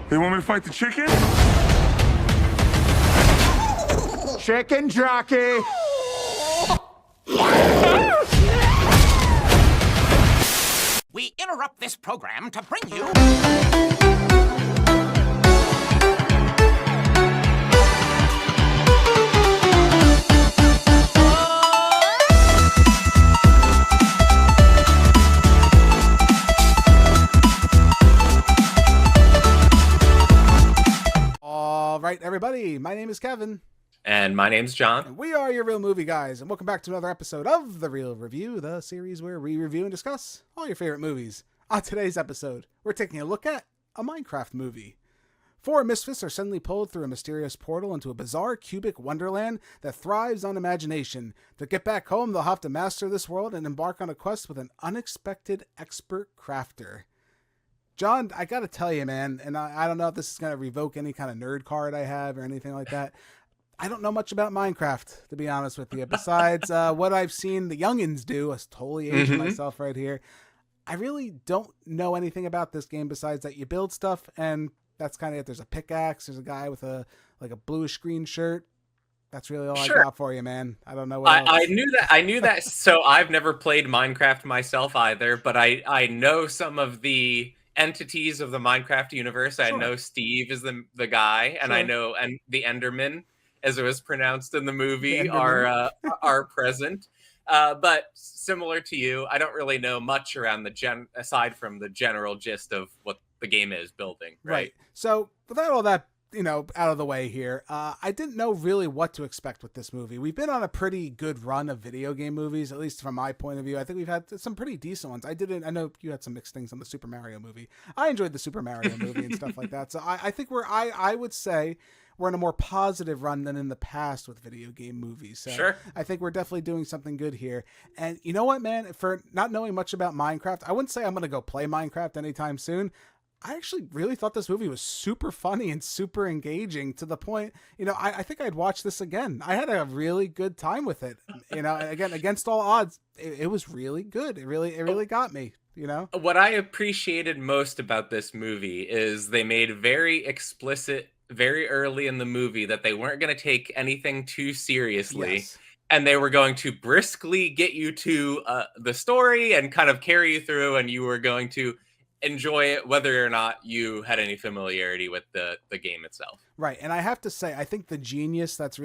They want me to fight the chicken? Chicken jockey! We interrupt this program to bring you... All right, everybody, my name is Kevin. And my name's John. And we are your Real Movie Guys, and welcome back to another episode of The Real Review, the series where we review and discuss all your favorite movies. On today's episode, we're taking a look at a Minecraft movie. Four misfits are suddenly pulled through a mysterious portal into a bizarre cubic wonderland that thrives on imagination. To get back home, they'll have to master this world and embark on a quest with an unexpected expert crafter. John, I gotta tell you, man, and I don't know if this is gonna revoke any kind of nerd card I have or anything like that. I don't know much about Minecraft, to be honest with you. Besides what I've seen the youngins do, I was totally aging myself right here. I really don't know anything about this game besides that you build stuff, and that's kind of it. There's a pickaxe. There's a guy with a bluish green shirt. That's really all I got for you, man. I don't know what else. I knew that. So I've never played Minecraft myself either, but I know some of the entities of the Minecraft universe. I know Steve is the guy, and I know and the Enderman, as it was pronounced in the movie, are present. But similar to you, I don't really know much around aside from the general gist of what the game is building. Right. So without all that, out of the way here, I didn't know really what to expect with this movie. We've been on a pretty good run of video game movies, at least from my point of view. I think we've had some pretty decent ones. I know you had some mixed things on the Super Mario movie. I enjoyed the Super Mario movie and stuff like that. So I think I would say we're in a more positive run than in the past with video game movies. So I think we're definitely doing something good here. And you know what, man? For not knowing much about Minecraft, I wouldn't say I'm going to go play Minecraft anytime soon. I actually really thought this movie was super funny and super engaging to the point, I think I'd watch this again. I had a really good time with it. Again, against all odds, it was really good. It really got me. What I appreciated most about this movie is they made very explicit very early in the movie that they weren't going to take anything too seriously. Yes. And they were going to briskly get you to the story and kind of carry you through, and you were going to enjoy it whether or not you had any familiarity with the game itself. Right. And I have to say, I think the genius that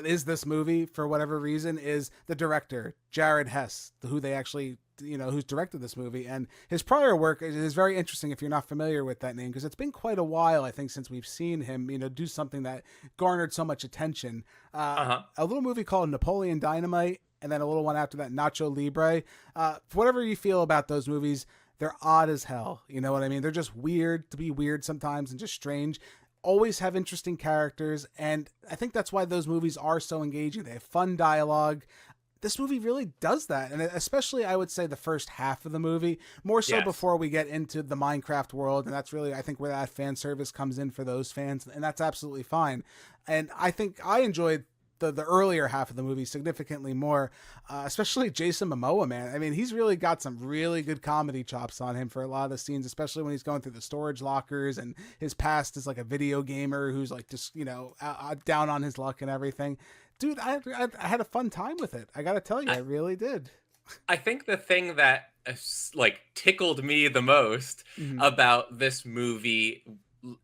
is this movie, for whatever reason, is the director, Jared Hess, who they actually, who's directed this movie. And his prior work is very interesting if you're not familiar with that name, because it's been quite a while, I think, since we've seen him, do something that garnered so much attention. A little movie called Napoleon Dynamite, and then a little one after that, Nacho Libre. For whatever you feel about those movies, they're odd as hell. You know what I mean? They're just weird to be weird sometimes and just strange. Always have interesting characters. And I think that's why those movies are so engaging. They have fun dialogue. This movie really does that. And especially, I would say, the first half of the movie, more so before we get into the Minecraft world. And that's really, I think, where that fan service comes in for those fans. And that's absolutely fine. And I think I enjoyed the earlier half of the movie significantly more, especially Jason Momoa, man. I mean, he's really got some really good comedy chops on him for a lot of the scenes, especially when he's going through the storage lockers and his past as like a video gamer who's like just, down on his luck and everything. Dude, I had a fun time with it. I got to tell you, I really did. I think the thing that tickled me the most about this movie,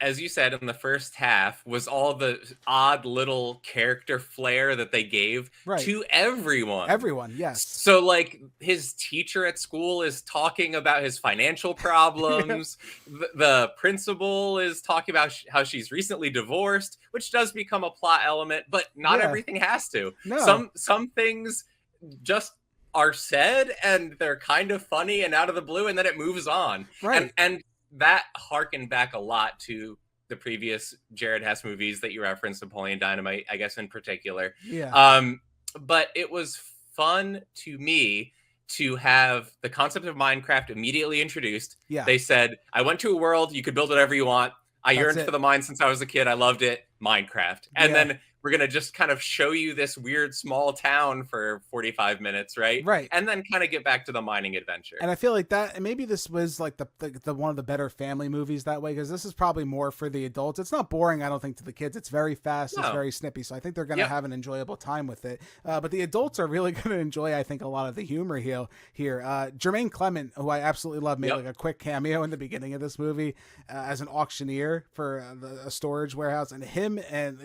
as you said, in the first half, was all the odd little character flair that they gave to everyone. Everyone, yes. So, his teacher at school is talking about his financial problems. The principal is talking about how she's recently divorced, which does become a plot element, but not everything has to. No. Some things just are said, and they're kind of funny and out of the blue, and then it moves on. Right. And that harkened back a lot to the previous Jared Hess movies that you referenced, Napoleon Dynamite, I guess, in particular. Yeah. But it was fun to me to have the concept of Minecraft immediately introduced. Yeah. They said, I went to a world, you could build whatever you want. I yearned for the mine since I was a kid. I loved it. Minecraft. And then we're gonna just kind of show you this weird small town for 45 minutes, right? Right. And then kind of get back to the mining adventure. And I feel like that, and maybe this was like the one of the better family movies that way, because this is probably more for the adults. It's not boring, I don't think, to the kids. It's very fast, it's very snippy, so I think they're going to have an enjoyable time with it. But the adults are really going to enjoy, I think, a lot of the humor here. Jermaine Clement, who I absolutely love, made like a quick cameo in the beginning of this movie as an auctioneer for a storage warehouse, and him and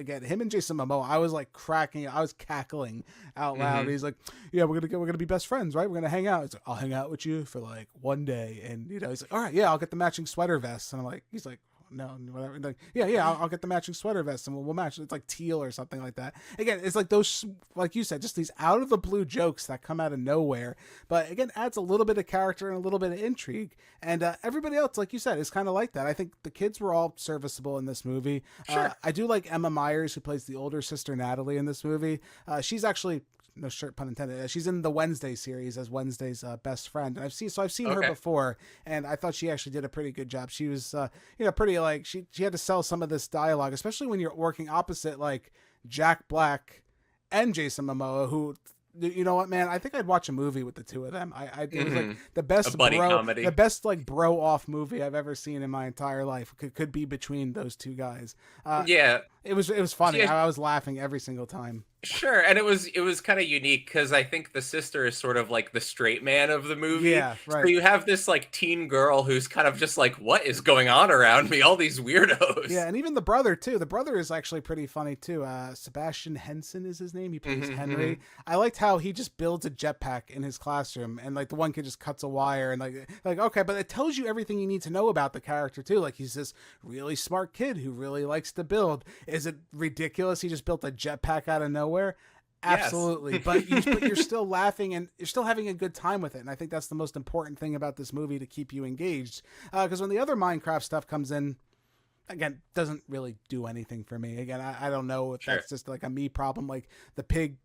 Jason Momoa, I was like I was cackling out loud. He's like, yeah, we're gonna be best friends, right? We're gonna hang out. He's like, I'll hang out with you for like one day, and he's like, all right, yeah, I'll get the matching sweater vest. And I'm like, he's like, no, whatever. Like, yeah, I'll get the matching sweater vest, and we'll match. It's like teal or something like that. Again, it's like those, like you said, just these out of the blue jokes that come out of nowhere, but again, adds a little bit of character and a little bit of intrigue. And everybody else, like you said, is kind of like that. I think the kids were all serviceable in this movie. Sure. I do like Emma Myers, who plays the older sister Natalie in this movie. She's actually, no shirt pun intended, she's in the Wednesday series as Wednesday's best friend, and I've seen her before, and I thought she actually did a pretty good job. She was pretty, like, she had to sell some of this dialogue, especially when you're working opposite like Jack Black and Jason Momoa, who, you know what, man, I think I'd watch a movie with the two of them. It was like the best comedy, the best like bro off movie I've ever seen in my entire life. Could be between those two guys. It was funny. Yeah. I was laughing every single time. Sure, and it was kind of unique because I think the sister is sort of like the straight man of the movie. Yeah, right. So you have this like teen girl who's kind of just like, what is going on around me? All these weirdos. Yeah, and even the brother too. The brother is actually pretty funny too. Sebastian Henson is his name. He plays Henry. I liked how he just builds a jetpack in his classroom, and like the one kid just cuts a wire, and like okay, but it tells you everything you need to know about the character too. Like, he's this really smart kid who really likes to build. Is it ridiculous he just built a jetpack out of nowhere? Absolutely. Yes. but you're still laughing and you're still having a good time with it. And I think that's the most important thing about this movie, to keep you engaged. Because when the other Minecraft stuff comes in, again, doesn't really do anything for me. Again, I don't know if that's just like a me problem, like the pig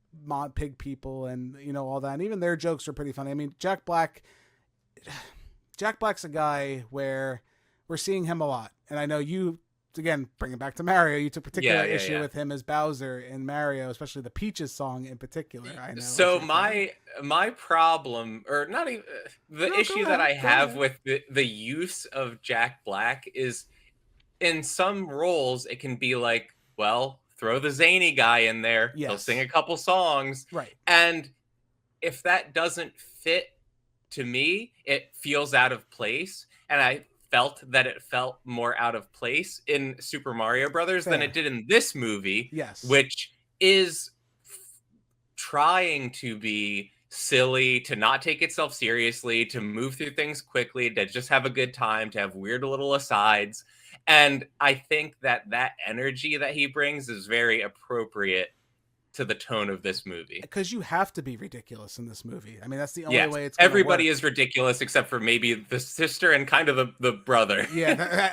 people and, you know, all that. And even their jokes are pretty funny. I mean, Jack Black's a guy where we're seeing him a lot. And I know you, again, bring it back to Mario, you took particular issue with him as Bowser in Mario, especially the Peaches song in particular. I know. So my problem, or not even the issue that I have with the use of Jack Black is, in some roles it can be like, well, throw the zany guy in there, he'll sing a couple songs, right? And if that doesn't fit, to me, it feels out of place, and I felt that it felt more out of place in Super Mario Brothers than it did in this movie, which is trying to be silly, to not take itself seriously, to move through things quickly, to just have a good time, to have weird little asides. And I think that energy that he brings is very appropriate to the tone of this movie, because you have to be ridiculous in this movie. I mean, that's the only way it's everybody is ridiculous except for maybe the sister and kind of the brother.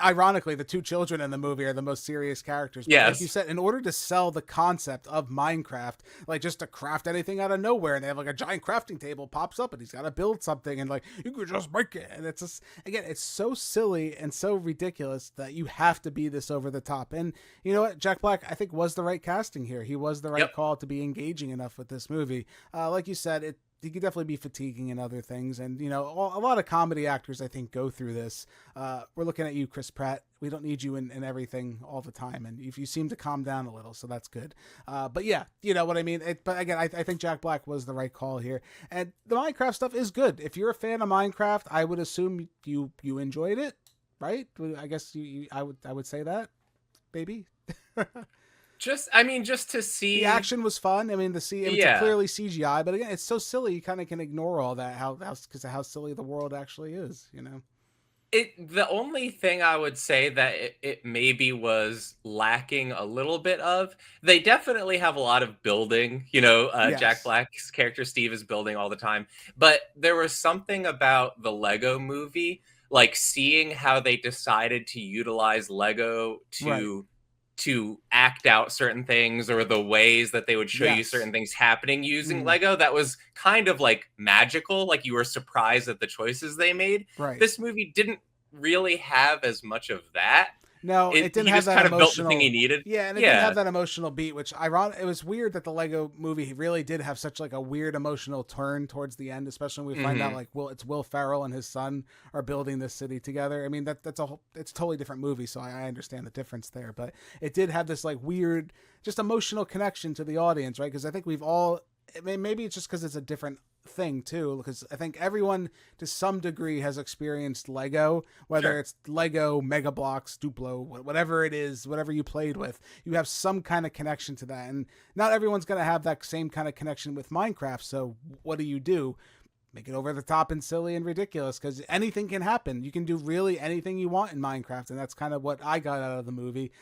Ironically, the two children in the movie are the most serious characters. But like you said, in order to sell the concept of Minecraft, like just to craft anything out of nowhere, and they have like a giant crafting table pops up and he's got to build something, and like, you could just make it, and it's just, again, it's so silly and so ridiculous that you have to be this over the top. And you know what, Jack Black, I think, was the right casting here. He was the right call to be engaging enough with this movie. Like you said, he could definitely be fatiguing in other things, and you know, a lot of comedy actors, I think, go through this. We're looking at you, Chris Pratt. We don't need you in everything all the time, and if you seem to calm down a little, so that's good. But yeah, you know what I mean. But again, I think Jack Black was the right call here, and the Minecraft stuff is good. If you're a fan of Minecraft, I would assume you enjoyed it, right? I guess I would say that, maybe. Just to see, the action was fun. I mean, it's clearly CGI, but again, it's so silly you kind of can ignore all that, because of how silly the world actually is, you know. The only thing I would say that it maybe was lacking a little bit of, they definitely have a lot of building, you know, Jack Black's character Steve is building all the time, but there was something about the Lego movie, like seeing how they decided to utilize Lego to act out certain things, or the ways that they would show you certain things happening using Lego, that was kind of like magical. Like, you were surprised at the choices they made. Right. This movie didn't really have as much of that. No, it didn't he have just that kind of built the emotional. thing he needed. Yeah, and it didn't have that emotional beat, which it was weird that the Lego movie really did have such like a weird emotional turn towards the end, especially when we find out like it's Will Ferrell and his son are building this city together. I mean it's a totally different movie, so I understand the difference there, but it did have this like weird, just emotional connection to the audience, right? Because I think we've all, maybe it's just because it's a different thing too, because I think everyone to some degree has experienced Lego, whether it's Lego, Mega Bloks, Duplo, whatever it is, whatever you played with, you have some kind of connection to that, and not everyone's going to have that same kind of connection with Minecraft. So what do? Make it over the top and silly and ridiculous, because anything can happen. You can do really anything you want in Minecraft, and that's kind of what I got out of the movie.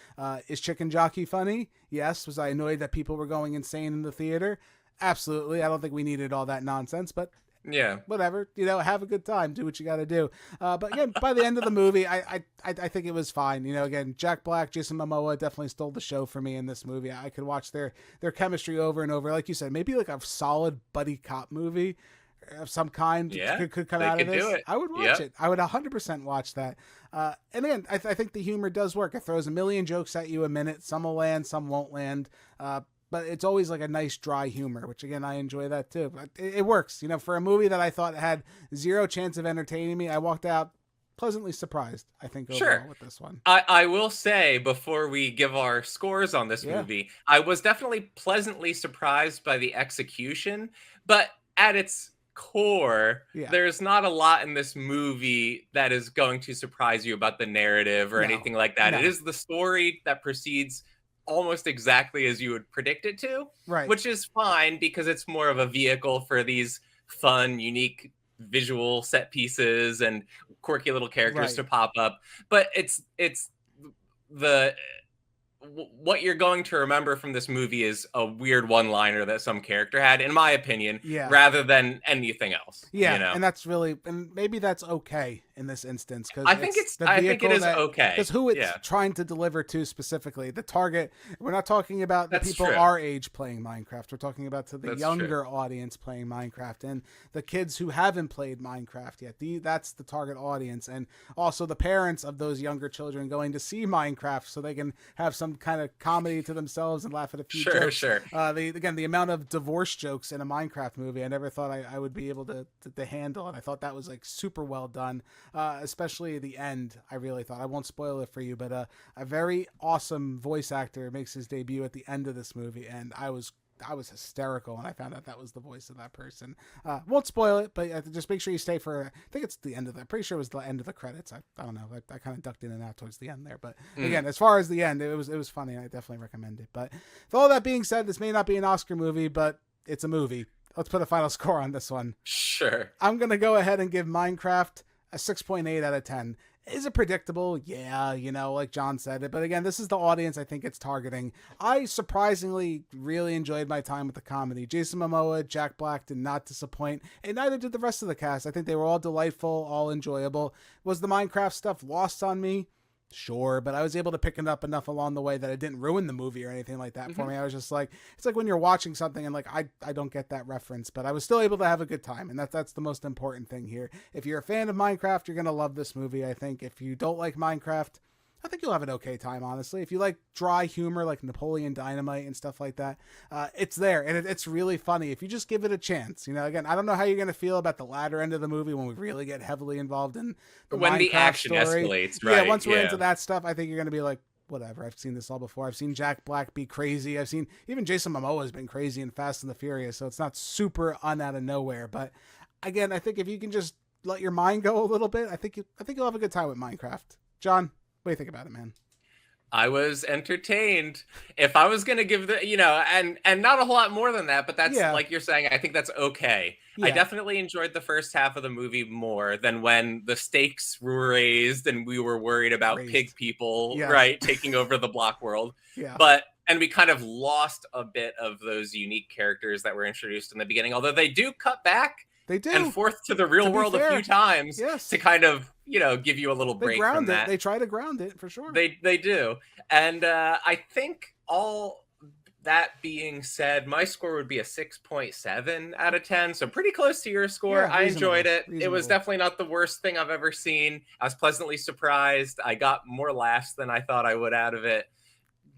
Is Chicken Jockey funny? Yes. Was I annoyed that people were going insane in the theater? Absolutely. I don't think we needed all that nonsense, but yeah, whatever. Have a good time. Do what you got to do. But again, by the end of the movie, I think it was fine. Again, Jack Black, Jason Momoa definitely stole the show for me in this movie. I could watch their chemistry over and over. Like you said, maybe like a solid buddy cop movie of some kind could come out of this. I would watch it. I would 100% watch that. And again, I think the humor does work. It throws a million jokes at you a minute. Some will land, some won't land. But it's always like a nice dry humor, which again, I enjoy that too. But it works. For a movie that I thought had zero chance of entertaining me, I walked out pleasantly surprised, I think, overall with this one. I will say, before we give our scores on this movie, I was definitely pleasantly surprised by the execution, but at its core, there's not a lot in this movie that is going to surprise you about the narrative or anything like that. It is the story that proceeds almost exactly as you would predict it to, which is fine because it's more of a vehicle for these fun, unique visual set pieces and quirky little characters to pop up. But it's what you're going to remember from this movie is a weird one-liner that some character had, in my opinion, rather than anything else. And that's really, and maybe that's okay in this instance, because I think it is okay. Because who it's trying to deliver to specifically, the target. We're not talking about the people our age playing Minecraft. We're talking about to the younger audience playing Minecraft, and the kids who haven't played Minecraft yet. That's the target audience, and also the parents of those younger children going to see Minecraft so they can have some kind of comedy to themselves and laugh at a few jokes. The amount of divorce jokes in a Minecraft movie, I never thought I would be able to handle, and I thought that was like super well done. Especially the end, I really thought. I won't spoil it for you, but a very awesome voice actor makes his debut at the end of this movie, and I was hysterical when I found out that was the voice of that person. Won't spoil it, but just make sure you stay for, I think it's the end of that. Pretty sure it was the end of the credits. I don't know. I kind of ducked in and out towards the end there, but again, as far as the end, it was funny. I definitely recommend it. But with all that being said, this may not be an Oscar movie, but it's a movie. Let's put a final score on this one. Sure. I'm going to go ahead and give Minecraft a 6.8 out of 10. Is it predictable? Yeah, like John said it. But again, this is the audience I think it's targeting. I surprisingly really enjoyed my time with the comedy. Jason Momoa, Jack Black did not disappoint, and neither did the rest of the cast. I think they were all delightful, all enjoyable. Was the Minecraft stuff lost on me? Sure, but I was able to pick it up enough along the way that it didn't ruin the movie or anything like that for me. I was just like, it's like when you're watching something and like, I don't get that reference, but I was still able to have a good time. And that's the most important thing here. If you're a fan of Minecraft, you're going to love this movie, I think. If you don't like Minecraft, I think you'll have an okay time, honestly. If you like dry humor like Napoleon Dynamite and stuff like that, it's there, and it's really funny if you just give it a chance. Again, I don't know how you're going to feel about the latter end of the movie when we really get heavily involved in the when Minecraft the action story. escalates, right? Yeah, once we're into that stuff, I think you're going to be like, whatever, I've seen this all before. I've seen Jack Black be crazy. I've seen even Jason Momoa has been crazy in Fast and the Furious, so it's not super out of nowhere. But again, I think if you can just let your mind go a little bit, I think you'll have a good time with Minecraft. John, what do you think about it, man? I was entertained. If I was going to give and not a whole lot more than that, but that's like you're saying, I think that's okay. I definitely enjoyed the first half of the movie more than when the stakes were raised and we were worried about pig people, taking over the block world. And we kind of lost a bit of those unique characters that were introduced in the beginning, although they do cut back. They do. And forth to the real world a few times to kind of, give you a little break from that. They try to ground it for sure. They do. And I think that being said, my score would be a 6.7 out of 10. So pretty close to your score. Yeah, I enjoyed it. reasonable. It was definitely not the worst thing I've ever seen. I was pleasantly surprised. I got more laughs than I thought I would out of it.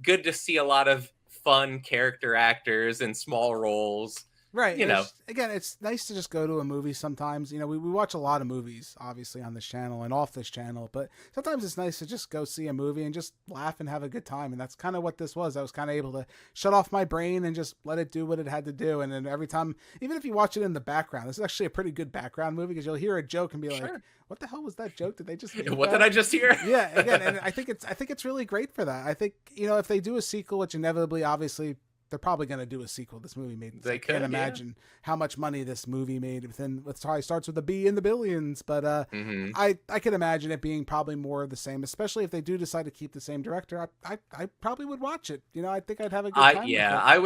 Good to see a lot of fun character actors in small roles. Right. You know, Again, it's nice to just go to a movie sometimes. You know, we watch a lot of movies, obviously, on this channel and off this channel, but sometimes it's nice to just go see a movie and just laugh and have a good time. And that's kind of what this was. I was kind of able to shut off my brain and just let it do what it had to do. And then every time, even if you watch it in the background, this is actually a pretty good background movie because you'll hear a joke and be like, what the hell was that joke? Did they just what did I just hear? Yeah, again, and I think it's really great for that. I think, you know, if they do a sequel, which inevitably, obviously, they're probably going to do a sequel. This movie made. I can't imagine how much money this movie made. Within, it probably starts with a B in the billions, but I could imagine it being probably more of the same. Especially if they do decide to keep the same director, I probably would watch it. You know, I think I'd have a good time. Yeah, I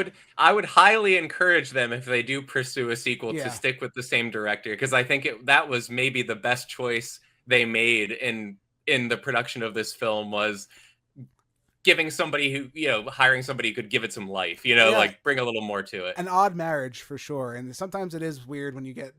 would highly encourage them if they do pursue a sequel to stick with the same director, because I think that was maybe the best choice they made in the production of this film, was giving somebody who, you know, hiring somebody who could give it some life, you know, like bring a little more to it. An odd marriage for sure. And sometimes it is weird when you get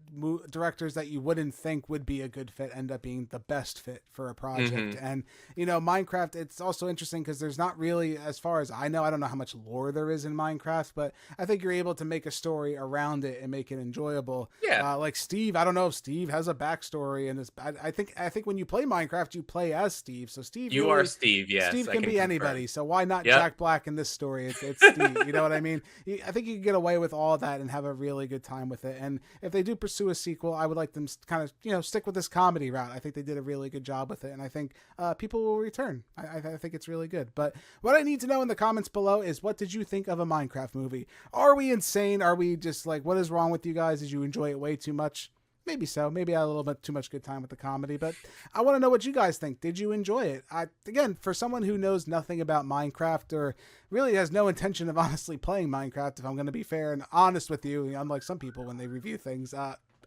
directors that you wouldn't think would be a good fit end up being the best fit for a project. And, you know, Minecraft, it's also interesting because there's not really, as far as I know, I don't know how much lore there is in Minecraft, but I think you're able to make a story around it and make it enjoyable. Yeah. Like Steve, I don't know if Steve has a backstory in this. I think when you play Minecraft, you play as Steve. So Steve, you are Steve. Yes. Steve can be anybody. So why not Jack Black in this story? It's Steve. You know what I mean? I think you can get away with all of that and have a really good time with it. And if they do pursue a sequel, I would like them to kind of, you know, stick with this comedy route. I think they did a really good job with it, and I think people will return. I think it's really good. But what I need to know in the comments below is, what did you think of a Minecraft movie? Are we insane? Are we just like, what is wrong with you guys? Did you enjoy it way too much? Maybe so. Maybe I had a little bit too much good time with the comedy, but I want to know what you guys think. Did you enjoy it? Again, for someone who knows nothing about Minecraft or really has no intention of honestly playing Minecraft, if I'm going to be fair and honest with you, unlike some people when they review things,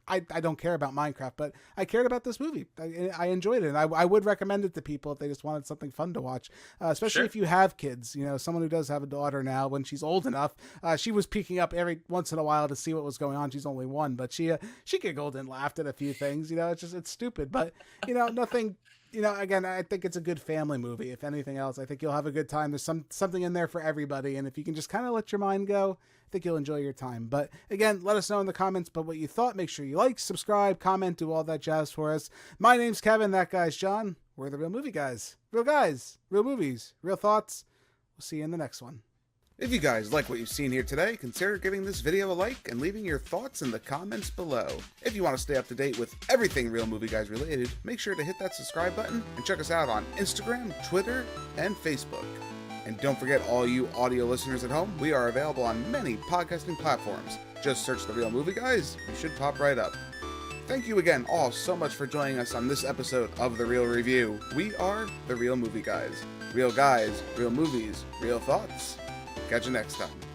I don't care about Minecraft, but I cared about this movie. I enjoyed it, and I would recommend it to people if they just wanted something fun to watch, especially if you have kids. You know, someone who does have a daughter now, when she's old enough, she was peeking up every once in a while to see what was going on. She's only one, but she giggled and laughed at a few things. You know, it's stupid, but you know, nothing. You know, again, I think it's a good family movie. If anything else, I think you'll have a good time. There's something in there for everybody, and if you can just kind of let your mind go, I think you'll enjoy your time. But again, let us know in the comments what you thought. Make sure you like, subscribe, comment, do all that jazz for us. My name's Kevin. That guy's John. We're the Real Movie Guys. Real guys, real movies, real thoughts. We'll see you in the next one. If you guys like what you've seen here today, consider giving this video a like and leaving your thoughts in the comments below. If you want to stay up to date with everything Real Movie Guys related, make sure to hit that subscribe button and check us out on Instagram, Twitter, and Facebook. And don't forget, all you audio listeners at home, we are available on many podcasting platforms. Just search The Real Movie Guys, you should pop right up. Thank you again all so much for joining us on this episode of The Real Review. We are The Real Movie Guys. Real guys, real movies, real thoughts. Catch you next time.